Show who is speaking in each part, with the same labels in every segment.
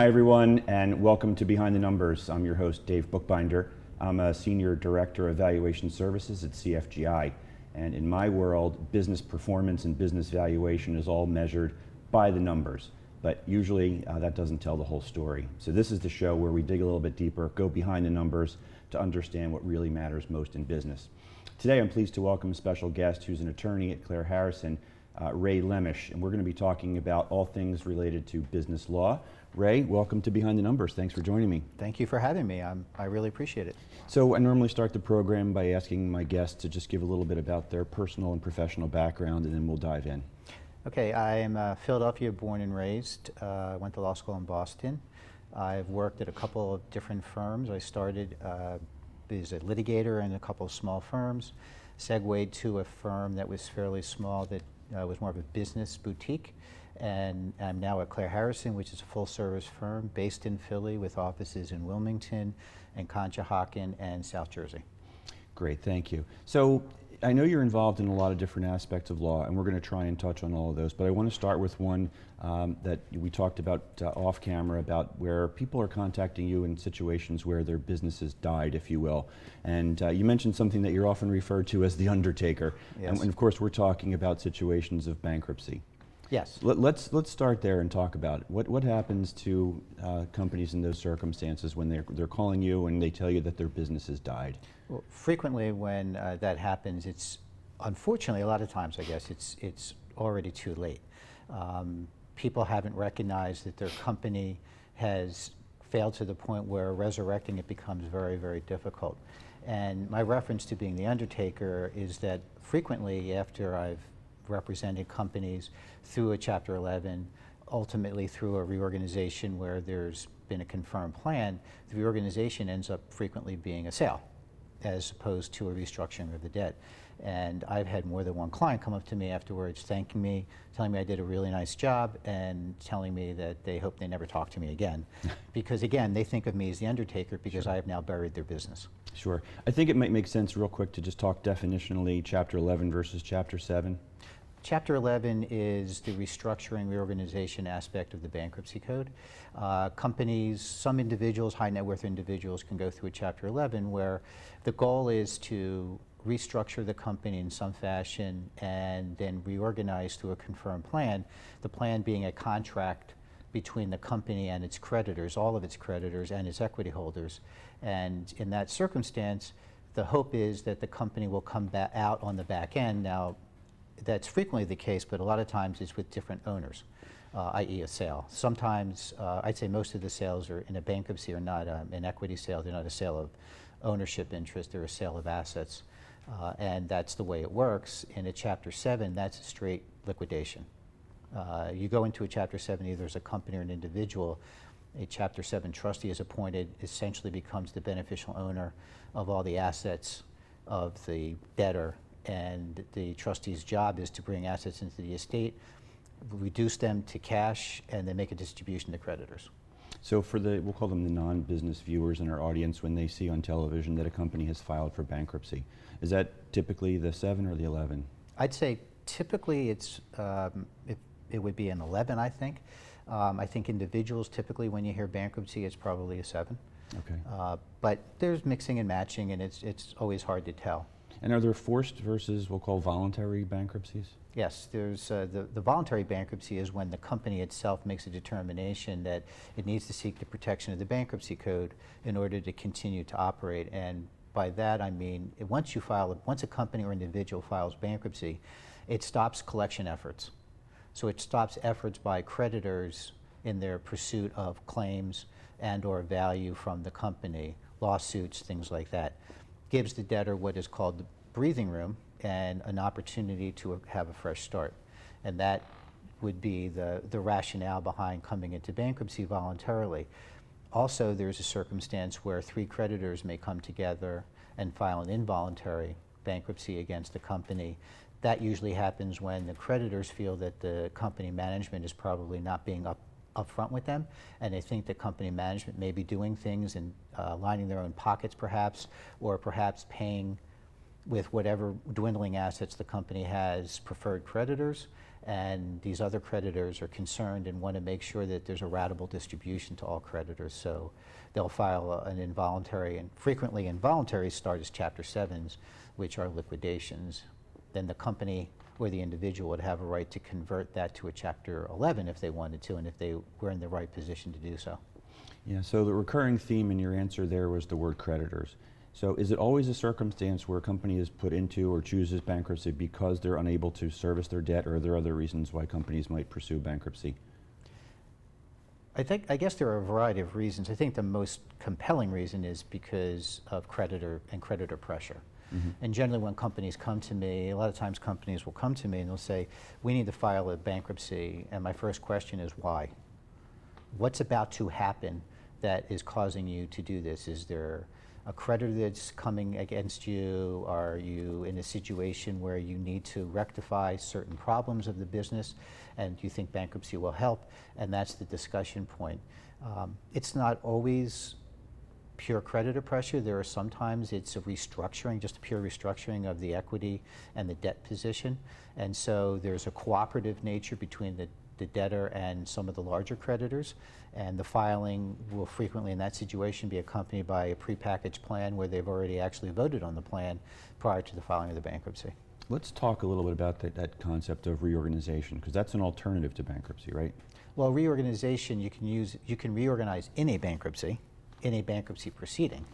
Speaker 1: everyone, and welcome to Behind the Numbers. I'm your host, Dave Bookbinder. I'm a Senior Director of Valuation Services at CFGI. And in my world, business performance and business valuation is all measured by the numbers. But usually that doesn't tell the whole story. So this is the show where we dig a little bit deeper, go behind the numbers to understand what really matters most in business. Today I'm pleased to welcome a special guest who's an attorney at Klehr Harrison, Ray Lemisch, and we're going to be talking about all things related to business law. Ray, welcome to Behind the Numbers. Thanks for joining me.
Speaker 2: Thank you for having me. I really appreciate it.
Speaker 1: So I normally start the program by asking my guests to just give a little bit about their personal and professional background, and then we'll dive in.
Speaker 2: Okay, I am Philadelphia born and raised. I went to law school in Boston. I've worked at a couple of different firms. I started as a litigator in a couple of small firms, segued to a firm that was fairly small that was more of a business boutique. And I'm now at Klehr Harrison, which is a full-service firm based in Philly with offices in Wilmington and Conshohocken and South Jersey.
Speaker 1: Great, thank you. So I know you're involved in a lot of different aspects of law, and we're going to try and touch on all of those, but I want to start with one that we talked about off camera, about where people are contacting you in situations where their businesses died, if you will. And you mentioned something that you're often referred to as the Undertaker.
Speaker 2: Yes.
Speaker 1: And of course, we're talking about situations of bankruptcy.
Speaker 2: Yes.
Speaker 1: Let's start there and talk about it. What happens to companies in those circumstances when they're calling you and they tell you that their business has died?
Speaker 2: Well, frequently when that happens, it's unfortunately a lot of times, I guess, it's already too late. People haven't recognized that their company has failed to the point where resurrecting it becomes very, very difficult. And my reference to being the Undertaker is that frequently after I've represented companies through a Chapter 11, ultimately through a reorganization where there's been a confirmed plan, the reorganization ends up frequently being a sale as opposed to a restructuring of the debt. And I've had more than one client come up to me afterwards thanking me, telling me I did a really nice job, and telling me that they hope they never talk to me again. Because again, they think of me as the Undertaker because I have now buried their business.
Speaker 1: Sure. I think it might make sense real quick to just talk definitionally Chapter 11 versus Chapter 7.
Speaker 2: Chapter 11 is the restructuring, reorganization aspect of the bankruptcy code. Companies, some individuals, high net worth individuals can go through a Chapter 11 where the goal is to restructure the company in some fashion and then reorganize through a confirmed plan, the plan being a contract between the company and its creditors, all of its creditors and its equity holders. And in that circumstance, the hope is that the company will come out on the back end. Now, that's frequently the case, but a lot of times it's with different owners, i.e. a sale. Sometimes, I'd say most of the sales are in a bankruptcy are not an equity sale. They're not a sale of ownership interest. They're a sale of assets. And that's the way it works. In a Chapter 7, that's a straight liquidation. You go into a Chapter 7 either as a company or an individual. A Chapter 7 trustee is appointed, essentially becomes the beneficial owner of all the assets of the debtor, and the trustee's job is to bring assets into the estate, reduce them to cash, and then make a distribution to creditors.
Speaker 1: So for we'll call them the non-business viewers in our audience, when they see on television that a company has filed for bankruptcy, is that typically the 7 or the 11?
Speaker 2: I'd say typically it would be an 11, I think. I think individuals, typically when you hear bankruptcy, it's probably a 7.
Speaker 1: Okay.
Speaker 2: But there's mixing and matching, and it's always hard to tell.
Speaker 1: And are there forced versus we'll call voluntary bankruptcies?
Speaker 2: Yes, there's the voluntary bankruptcy is when the company itself makes a determination that it needs to seek the protection of the bankruptcy code in order to continue to operate. And by that I mean once a company or individual files bankruptcy, it stops collection efforts. So it stops efforts by creditors in their pursuit of claims and or value from the company, lawsuits, things like that. Gives the debtor what is called the breathing room and an opportunity to have a fresh start. And that would be the rationale behind coming into bankruptcy voluntarily. Also, there's a circumstance where 3 creditors may come together and file an involuntary bankruptcy against the company. That usually happens when the creditors feel that the company management is probably not being upfront with them, and they think the company management may be doing things and lining their own pockets perhaps, or perhaps paying with whatever dwindling assets the company has, preferred creditors, and these other creditors are concerned and want to make sure that there's a ratable distribution to all creditors. So they'll file an involuntary, and frequently involuntary start as Chapter 7s, which are liquidations. Then the company or the individual would have a right to convert that to a Chapter 11 if they wanted to, and if they were in the right position to do so.
Speaker 1: Yeah, so the recurring theme in your answer there was the word creditors. So is it always a circumstance where a company is put into or chooses bankruptcy because they're unable to service their debt, or are there other reasons why companies might pursue bankruptcy?
Speaker 2: I guess there are a variety of reasons. I think the most compelling reason is because of creditor pressure.
Speaker 1: Mm-hmm.
Speaker 2: And generally when companies come to me, a lot of times companies will come to me and they'll say, we need to file a bankruptcy, and my first question is why? What's about to happen that is causing you to do this? Is there a creditor that's coming against you? Are you in a situation where you need to rectify certain problems of the business, and do you think bankruptcy will help? And that's the discussion point. It's not always pure creditor pressure. There are sometimes it's a restructuring, just a pure restructuring of the equity and the debt position. And so there's a cooperative nature between the debtor and some of the larger creditors, and the filing will frequently in that situation be accompanied by a prepackaged plan where they've already actually voted on the plan prior to the filing of the bankruptcy.
Speaker 1: Let's talk a little bit about that concept of reorganization, because that's an alternative to bankruptcy, right?
Speaker 2: Well, reorganization, you can reorganize in a bankruptcy proceeding.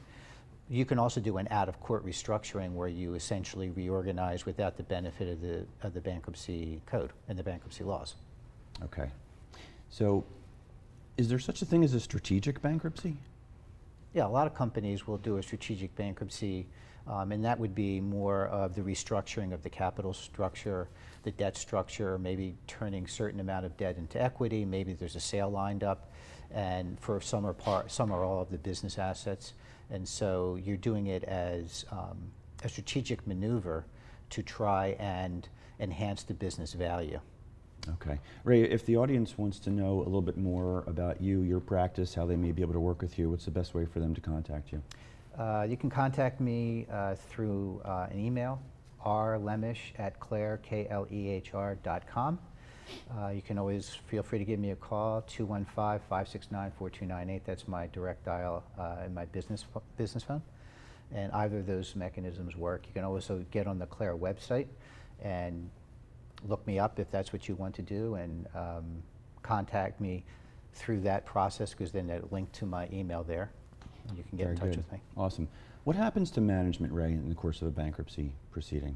Speaker 2: You can also do an out-of-court restructuring where you essentially reorganize without the benefit of the bankruptcy code and the bankruptcy laws.
Speaker 1: Okay. So is there such a thing as a strategic bankruptcy?
Speaker 2: Yeah, a lot of companies will do a strategic bankruptcy, and that would be more of the restructuring of the capital structure, the debt structure, maybe turning certain amount of debt into equity, maybe there's a sale lined up, and for some or all of the business assets. And so you're doing it as a strategic maneuver to try and enhance the business value.
Speaker 1: Okay. Ray, if the audience wants to know a little bit more about you, your practice, how they may be able to work with you, what's the best way for them to contact you?
Speaker 2: You can contact me through an email, rlemisch@Klehr, Klehr.com. You can always feel free to give me a call, 215-569-4298. That's my direct dial and my business phone. And either of those mechanisms work. You can also get on the Klehr website and look me up if that's what you want to do, and contact me through that process, because then there's a link to my email there. And you can get in touch with me.
Speaker 1: Awesome. What happens to management, Ray, in the course of a bankruptcy proceeding?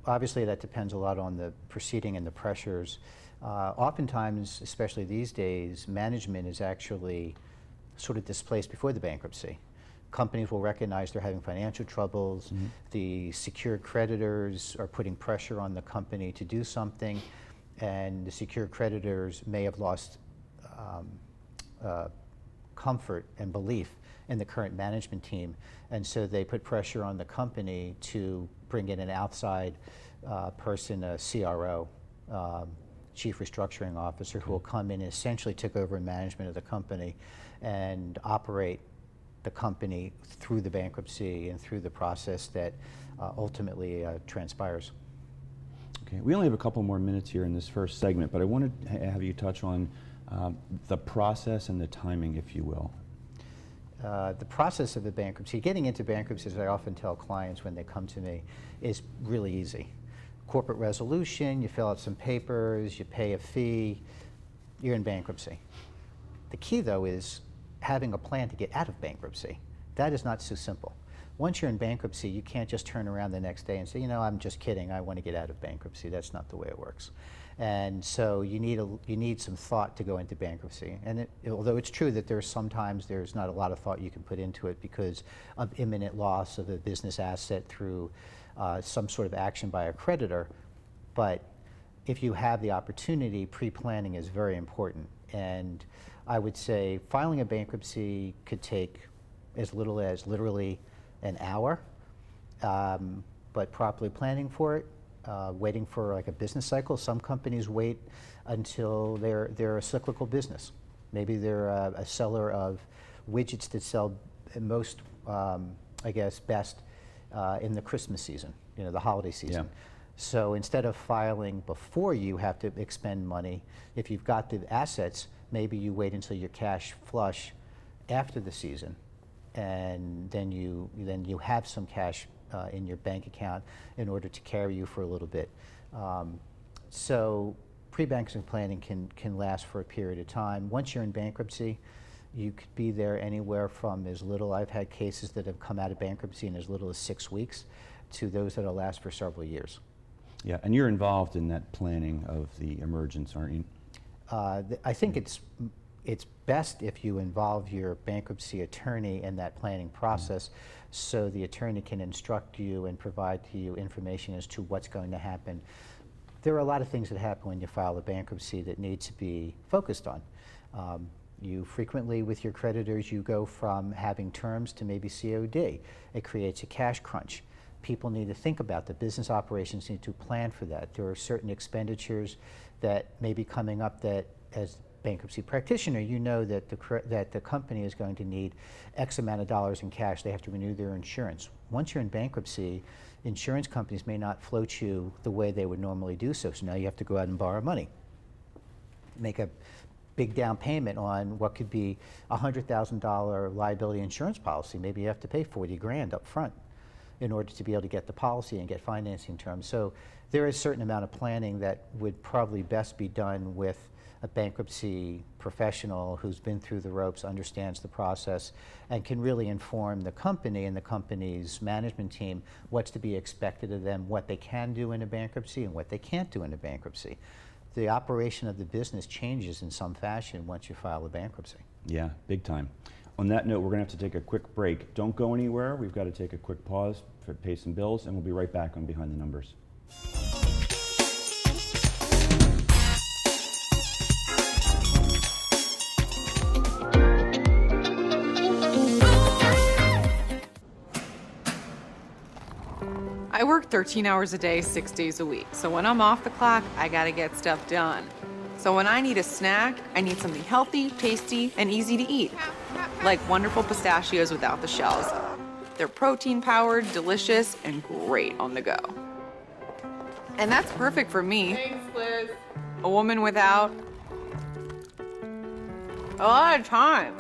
Speaker 2: Obviously, that depends a lot on the proceeding and the pressures. Oftentimes, especially these days, management is actually sort of displaced before the bankruptcy. Companies will recognize they're having financial troubles.
Speaker 1: Mm-hmm.
Speaker 2: The secured creditors are putting pressure on the company to do something, and the secured creditors may have lost comfort and belief in the current management team, and so they put pressure on the company to bring in an outside person, a CRO, Chief Restructuring Officer, who will come in and essentially take over management of the company and operate the company through the bankruptcy and through the process that ultimately transpires.
Speaker 1: Okay, we only have a couple more minutes here in this first segment, but I wanted to have you touch on the process and the timing, if you will.
Speaker 2: The process of the bankruptcy, getting into bankruptcy, as I often tell clients when they come to me, is really easy. Corporate resolution, you fill out some papers, you pay a fee, you're in bankruptcy. The key, though, is having a plan to get out of bankruptcy. That is not so simple. Once you're in bankruptcy, you can't just turn around the next day and say, you know, I'm just kidding, I want to get out of bankruptcy. That's not the way it works. And so you need some thought to go into bankruptcy. And although it's true that sometimes there's not a lot of thought you can put into it because of imminent loss of a business asset through some sort of action by a creditor, but if you have the opportunity, pre-planning is very important. And I would say filing a bankruptcy could take as little as literally an hour, but properly planning for it, waiting for like a business cycle. Some companies wait until they're a cyclical business. Maybe they're a seller of widgets that sell most, I guess, best in the Christmas season, the holiday season.
Speaker 1: Yeah.
Speaker 2: So instead of filing before you have to expend money, if you've got the assets, maybe you wait until you're cash flush after the season, and then you have some cash in your bank account in order to carry you for a little bit. So pre-bankruptcy planning can last for a period of time. Once you're in bankruptcy, you could be there anywhere from as little, I've had cases that have come out of bankruptcy in as little as 6 weeks, to those that'll last for several years.
Speaker 1: Yeah, and you're involved in that planning of the emergence, aren't you?
Speaker 2: I think it's best if you involve your bankruptcy attorney in that planning process, so the attorney can instruct you and provide to you information as to what's going to happen. There are a lot of things that happen when you file a bankruptcy that need to be focused on. You frequently, with your creditors, you go from having terms to maybe COD. It creates a cash crunch. People need to think about the business operations, need to plan for that. There are certain expenditures that may be coming up that, as bankruptcy practitioner, you know that the company is going to need X amount of dollars in cash. They have to renew their insurance. Once you're in bankruptcy, insurance companies may not float you the way they would normally do so. So now you have to go out and borrow money. Make a big down payment on what could be a $100,000 liability insurance policy. Maybe you have to pay 40 grand up front in order to be able to get the policy and get financing terms. So there is a certain amount of planning that would probably best be done with a bankruptcy professional who's been through the ropes, understands the process, and can really inform the company and the company's management team what's to be expected of them, what they can do in a bankruptcy and what they can't do in a bankruptcy. The operation of the business changes in some fashion once you file a bankruptcy.
Speaker 1: Yeah, big time. On that note, we're going to have to take a quick break. Don't go anywhere. We've got to take a quick pause, pay some bills, and we'll be right back on Behind the Numbers.
Speaker 3: I work 13 hours a day, 6 days a week. So when I'm off the clock, I gotta get stuff done. So when I need a snack, I need something healthy, tasty, and easy to eat. Like wonderful pistachios without the shells. They're protein-powered, delicious, and great on the go. And that's perfect for me.
Speaker 4: Thanks, Liz.
Speaker 3: A woman without a lot of time.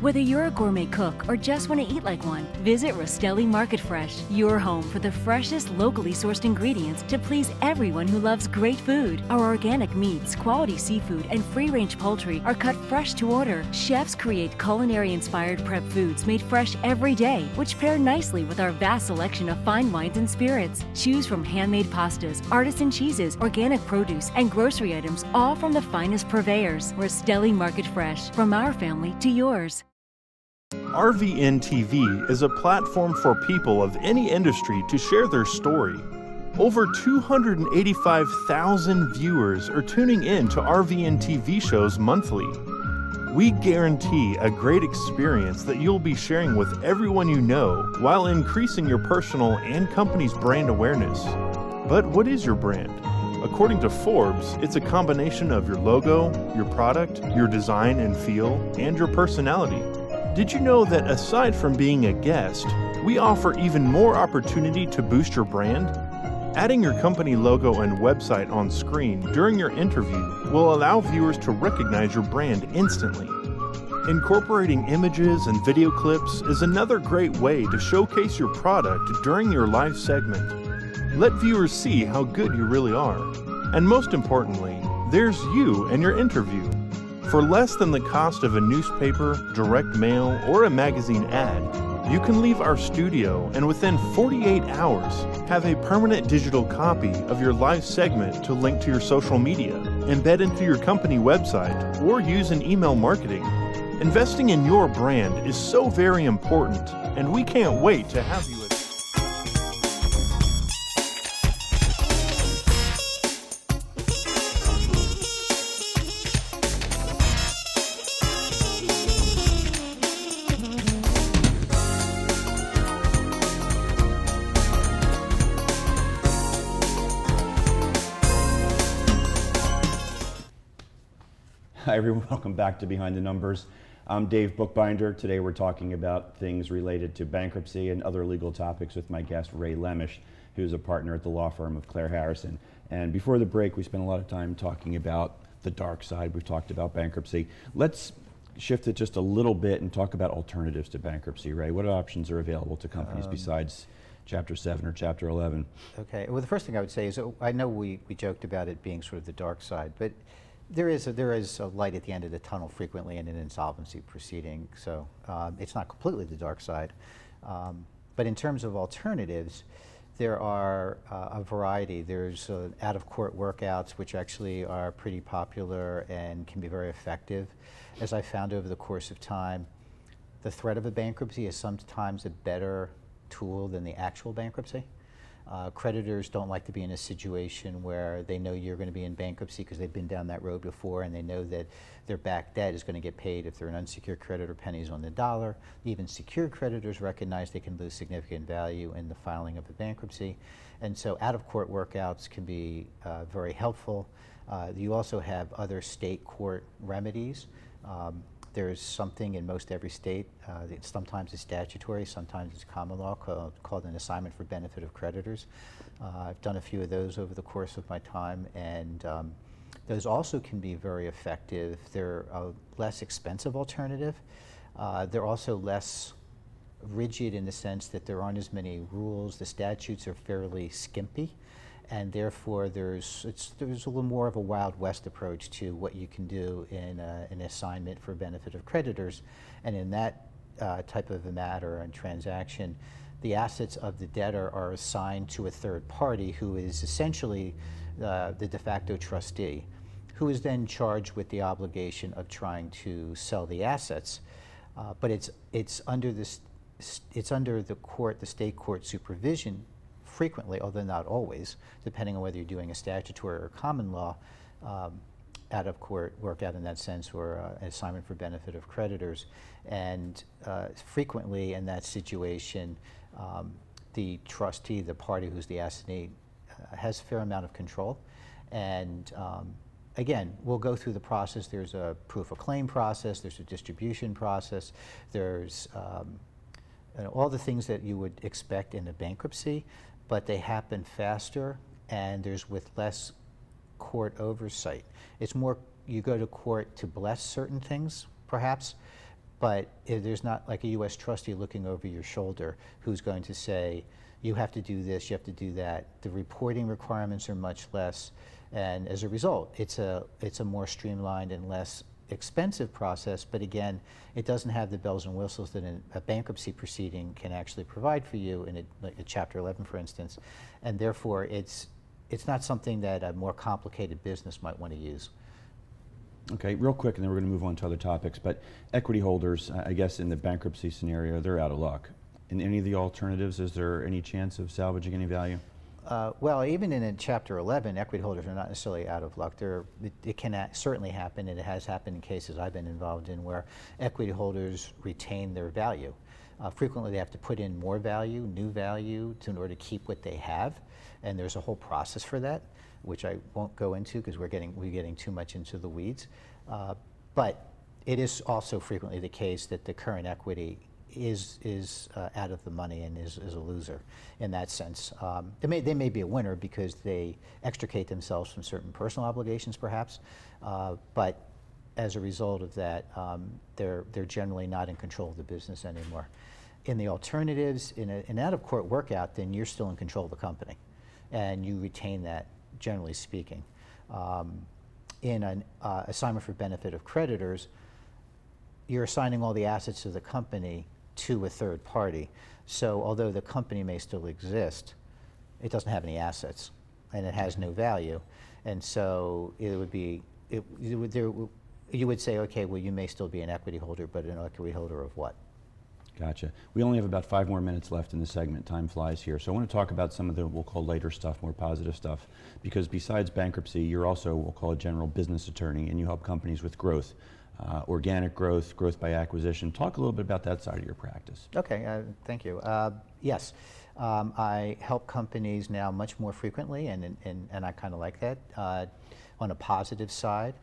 Speaker 5: Whether you're a gourmet cook or just want to eat like one, visit Rostelli Market Fresh, your home for the freshest, locally sourced ingredients to please everyone who loves great food. Our organic meats, quality seafood, and free-range poultry are cut fresh to order. Chefs create culinary-inspired prep foods made fresh every day, which pair nicely with our vast selection of fine wines and spirits. Choose from handmade pastas, artisan cheeses, organic produce, and grocery items, all from the finest purveyors. Rostelli Market Fresh, from our family to yours.
Speaker 6: RVN TV is a platform for people of any industry to share their story. Over 285,000 viewers are tuning in to RVN TV shows monthly. We guarantee a great experience that you'll be sharing with everyone you know while increasing your personal and company's brand awareness. But what is your brand? According to Forbes, it's a combination of your logo, your product, your design and feel, and your personality. Did you know that aside from being a guest, we offer even more opportunity to boost your brand? Adding your company logo and website on screen during your interview will allow viewers to recognize your brand instantly. Incorporating images and video clips is another great way to showcase your product during your live segment. Let viewers see how good you really are. And most importantly, there's you and your interview. For less than the cost of a newspaper, direct mail, or a magazine ad, you can leave our studio and within 48 hours have a permanent digital copy of your live segment to link to your social media, embed into your company website, or use in email marketing. Investing in your brand is so very important, and we can't wait to have you as
Speaker 1: Hi everyone, welcome back to Behind the Numbers. I'm Dave Bookbinder. Today we're talking about things related to bankruptcy and other legal topics with my guest Ray Lemisch, who's a partner at the law firm of Klehr Harrison. And before the break, we spent a lot of time talking about the dark side. We've talked about bankruptcy. Let's shift it just a little bit and talk about alternatives to bankruptcy. Ray, what options are available to companies besides Chapter 7 or Chapter 11?
Speaker 2: Okay, well the first thing I would say is, I know we joked about it being sort of the dark side, but there is a light at the end of the tunnel frequently in an insolvency proceeding, so it's not completely the dark side. But in terms of alternatives, there are a variety. There's out-of-court workouts, which actually are pretty popular and can be very effective. As I found over the course of time, the threat of a bankruptcy is sometimes a better tool than the actual bankruptcy. Creditors don't like to be in a situation where they know you're going to be in bankruptcy because they've been down that road before, and they know that their back debt is going to get paid if they're an unsecured creditor pennies on the dollar. Even secured creditors recognize they can lose significant value in the filing of a bankruptcy. And so out-of-court workouts can be very helpful. You also have other state court remedies. There's something in most every state, sometimes it's statutory, sometimes it's common law, called an assignment for benefit of creditors. I've done a few of those over the course of my time, and those also can be very effective. They're a less expensive alternative. They're also less rigid in the sense that there aren't as many rules. The statutes are fairly skimpy, and therefore there's a little more of a Wild West approach to what you can do in an assignment for benefit of creditors. And in that type of a matter and transaction, the assets of the debtor are assigned to a third party who is essentially the de facto trustee, who is then charged with the obligation of trying to sell the assets. But it's under the state court supervision frequently, although not always, depending on whether you're doing a statutory or common law out-of-court workout in that sense, or an assignment for benefit of creditors. And frequently in that situation, the trustee, the party who's the assignee, has a fair amount of control. And again, we'll go through the process. There's a proof of claim process, there's a distribution process, there's all the things that you would expect in a bankruptcy, but they happen faster and there's with less court oversight. It's more, you go to court to bless certain things, perhaps, but there's not like a U.S. trustee looking over your shoulder who's going to say, you have to do this, you have to do that. The reporting requirements are much less, and as a result, it's a more streamlined and less expensive process, but again, it doesn't have the bells and whistles that a bankruptcy proceeding can actually provide for you in like a Chapter 11, for instance, and therefore it's not something that a more complicated business might want to use.
Speaker 1: Okay, real quick, and then we're going to move on to other topics, but equity holders, I guess in the bankruptcy scenario, they're out of luck. In any of the alternatives, is there any chance of salvaging any value?
Speaker 2: Well, even in Chapter 11, equity holders are not necessarily out of luck. It can certainly happen, and it has happened in cases I've been involved in where equity holders retain their value. Frequently, they have to put in more value, new value, in order to keep what they have, and there's a whole process for that, which I won't go into because we're getting too much into the weeds. But it is also frequently the case that the current equity is out of the money and is a loser in that sense. They may be a winner because they extricate themselves from certain personal obligations perhaps, but as a result of that, they're generally not in control of the business anymore. In the alternatives, in an out-of-court workout, then you're still in control of the company and you retain that, generally speaking. In an assignment for benefit of creditors, you're assigning all the assets of the company to a third party. So although the company may still exist, it doesn't have any assets and it has no value. And so it would be, you would say, okay, well, you may still be an equity holder, but an equity holder of what?
Speaker 1: Gotcha. We only have about 5 more minutes left in the segment. Time flies here. So I want to talk about some of the, we'll call later stuff, more positive stuff, because besides bankruptcy, you're also, we'll call a general business attorney, and you help companies with growth. Organic growth, growth by acquisition. Talk a little bit about that side of your practice.
Speaker 2: Okay, thank you. Yes, I help companies now much more frequently, and I kind of like that. On a positive side,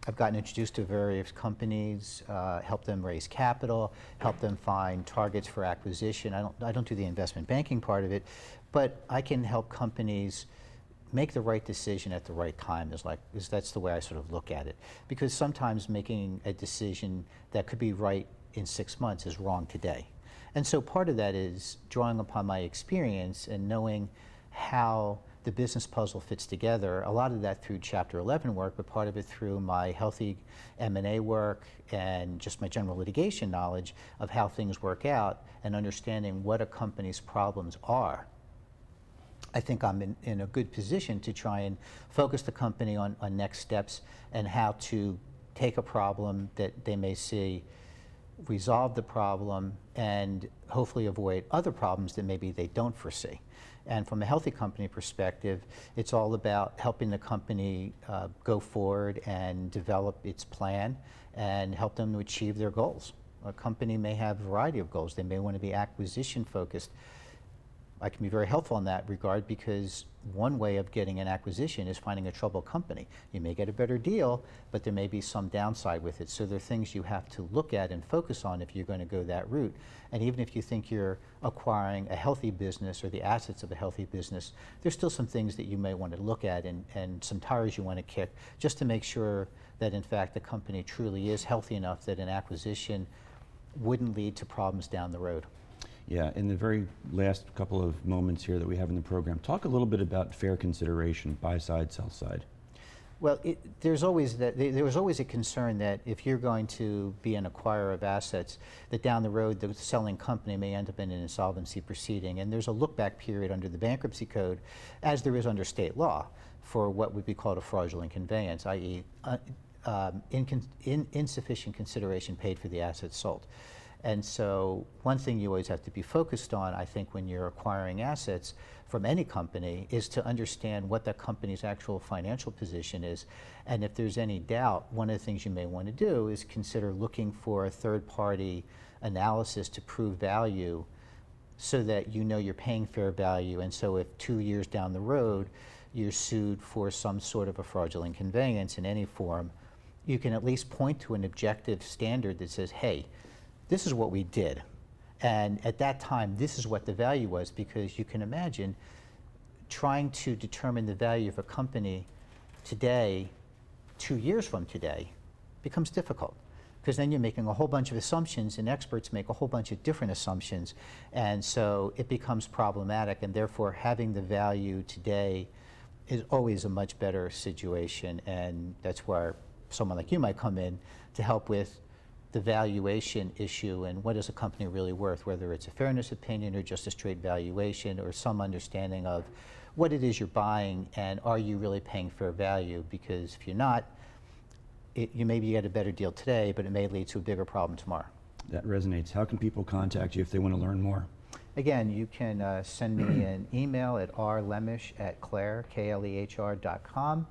Speaker 2: I've gotten introduced to various companies, helped them raise capital, helped them find targets for acquisition. I don't do the investment banking part of it, but I can help companies make the right decision at the right time. That's the way I sort of look at it. Because sometimes making a decision that could be right in 6 months is wrong today. And so part of that is drawing upon my experience and knowing how the business puzzle fits together. A lot of that through Chapter 11 work, but part of it through my healthy M&A work and just my general litigation knowledge of how things work out and understanding what a company's problems are. I think I'm in a good position to try and focus the company on next steps and how to take a problem that they may see, resolve the problem, and hopefully avoid other problems that maybe they don't foresee. And from a healthy company perspective, it's all about helping the company go forward and develop its plan and help them to achieve their goals. A company may have a variety of goals. They may want to be acquisition focused. I can be very helpful in that regard because one way of getting an acquisition is finding a troubled company. You may get a better deal, but there may be some downside with it. So there are things you have to look at and focus on if you're going to go that route. And even if you think you're acquiring a healthy business or the assets of a healthy business, there's still some things that you may want to look at and some tires you want to kick just to make sure that in fact the company truly is healthy enough that an acquisition wouldn't lead to problems down the road.
Speaker 1: Yeah, in the very last couple of moments here that we have in the program, talk a little bit about fair consideration, buy side, sell side.
Speaker 2: Well, there was always a concern that if you're going to be an acquirer of assets, that down the road the selling company may end up in an insolvency proceeding. And there's a look-back period under the Bankruptcy Code, as there is under state law, for what would be called a fraudulent conveyance, i.e. Insufficient consideration paid for the assets sold. And so one thing you always have to be focused on, I think, when you're acquiring assets from any company is to understand what that company's actual financial position is. And if there's any doubt, one of the things you may want to do is consider looking for a third-party analysis to prove value so that you know you're paying fair value. And so if 2 years down the road you're sued for some sort of a fraudulent conveyance in any form, you can at least point to an objective standard that says, hey, this is what we did. And at that time, this is what the value was, because you can imagine trying to determine the value of a company today, 2 years from today, becomes difficult. Because then you're making a whole bunch of assumptions, and experts make a whole bunch of different assumptions. And so it becomes problematic, and therefore having the value today is always a much better situation. And that's where someone like you might come in to help with the valuation issue and what is a company really worth, whether it's a fairness opinion or just a straight valuation or some understanding of what it is you're buying and are you really paying fair value, because if you're not, you maybe get a better deal today, but it may lead to a bigger problem tomorrow.
Speaker 1: That resonates. How can people contact you if they want to learn more?
Speaker 2: Again, you can send me an email at rlemisch@Klehr, Klehr.com.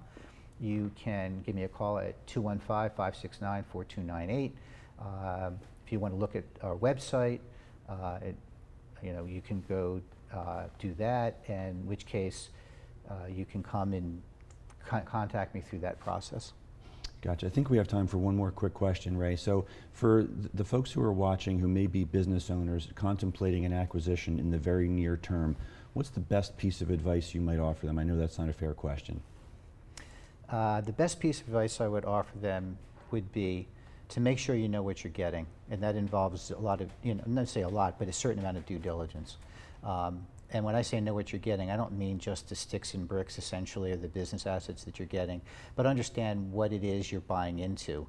Speaker 2: You can give me a call at 215-569-4298. If you want to look at our website, you can go do that, in which case you can come and contact me through that process.
Speaker 1: Gotcha. I think we have time for one more quick question, Ray. So for the folks who are watching who may be business owners contemplating an acquisition in the very near term, what's the best piece of advice you might offer them? I know that's not a fair question.
Speaker 2: The best piece of advice I would offer them would be to make sure you know what you're getting, and that involves a lot of, not say a lot, but a certain amount of due diligence. And when I say know what you're getting, I don't mean just the sticks and bricks, essentially, of the business assets that you're getting, but understand what it is you're buying into,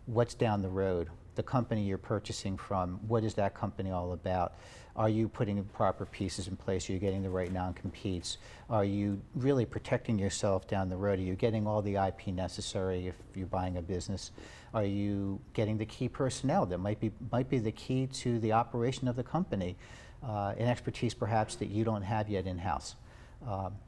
Speaker 2: what's down the road, the company you're purchasing from, what is that company all about? Are you putting the proper pieces in place? Are you getting the right non-competes? Are you really protecting yourself down the road? Are you getting all the IP necessary if you're buying a business? Are you getting the key personnel that might be the key to the operation of the company, an expertise perhaps that you don't have yet in-house?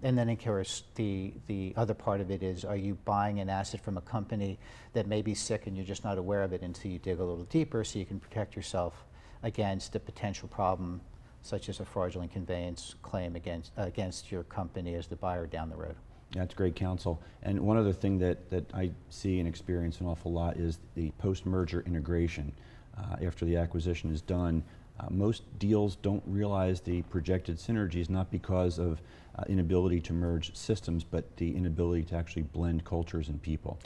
Speaker 2: And then, of course, the other part of it is, are you buying an asset from a company that may be sick and you're just not aware of it until you dig a little deeper so you can protect yourself against a potential problem such as a fraudulent conveyance claim against your company as the buyer down the road?
Speaker 1: That's great counsel. And one other thing that I see and experience an awful lot is the post-merger integration. After the acquisition is done, most deals don't realize the projected synergies, not because of inability to merge systems, but the inability to actually blend cultures and people.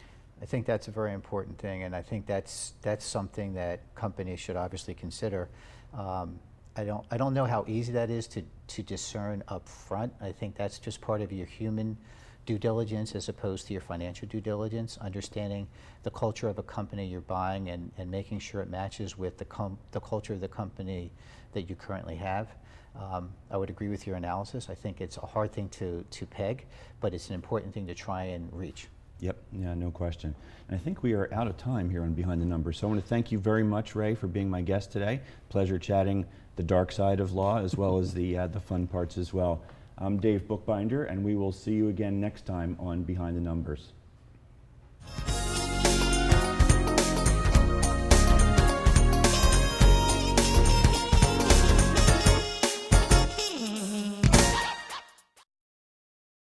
Speaker 2: I think that's a very important thing, and I think that's something that companies should obviously consider. I don't know how easy that is to discern up front. I think that's just part of your human due diligence as opposed to your financial due diligence, understanding the culture of a company you're buying and making sure it matches with the culture of the company that you currently have. I would agree with your analysis. I think it's a hard thing to peg, but it's an important thing to try and reach.
Speaker 1: Yep, yeah, no question. And I think we are out of time here on Behind the Numbers. So I want to thank you very much, Ray, for being my guest today. Pleasure chatting the dark side of law as well as the fun parts as well. I'm Dave Bookbinder, and we will see you again next time on Behind the Numbers.